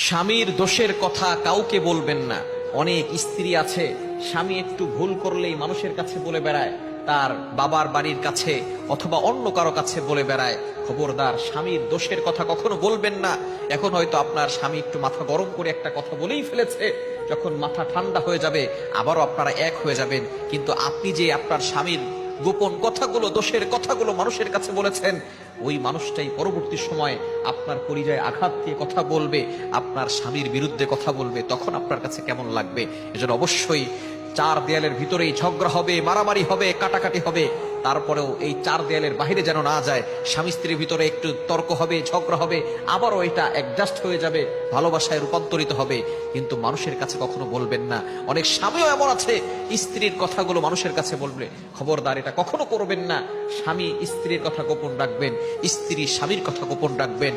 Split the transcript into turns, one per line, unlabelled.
স্বামীর দোষের কথা কাউকে বলবেন না। অনেক স্ত্রী আছে, স্বামী একটু ভুল করলেই মানুষের কাছে বলে বেড়ায়, তার বাবার বাড়ির কাছে অথবা অন্য কারো কাছে বলে বেড়ায়। খবরদার, স্বামীর দোষের কথা কখনো বলবেন না। এখন হয়তো আপনার স্বামী একটু মাথা গরম করে একটা কথা বলেই ফেলেছে, যখন মাথা ঠান্ডা হয়ে যাবে আবারও আপনারা এক হয়ে যাবেন। কিন্তু আপনি যে আপনার স্বামীর গোপন কথাগুলো, দোষের কথাগুলো মানুষের কাছে বলেছেন, ওই মানুষটাই পরবর্তী সময় আপনার পরিচয়ে আঘাত দিয়ে কথা বলবে, আপনার স্বামীর বিরুদ্ধে কথা বলবে, তখন আপনার কাছে কেমন লাগবে? এজন্য অবশ্যই চার দেয়ালের ভিতরেই ঝগড়া হবে, মারামারি হবে, কাটাকাটি হবে, তারপরেও এই চার দেয়ালের বাইরে যেন না যায়। স্বামী স্ত্রীর ভিতরে একটু তর্ক হবে, ঝগড়া হবে, আবারও এটা অ্যাডজাস্ট হয়ে যাবে, ভালোবাসায় রূপান্তরিত হবে, কিন্তু মানুষের কাছে কখনো বলবেন না। অনেক স্বামীও এমন আছে, স্ত্রীর কথাগুলো মানুষের কাছে বলবে। খবরদার, এটা কখনো করবেন না। স্বামী স্ত্রীর কথা গোপন রাখবেন, স্ত্রী স্বামীর কথা গোপন রাখবেন।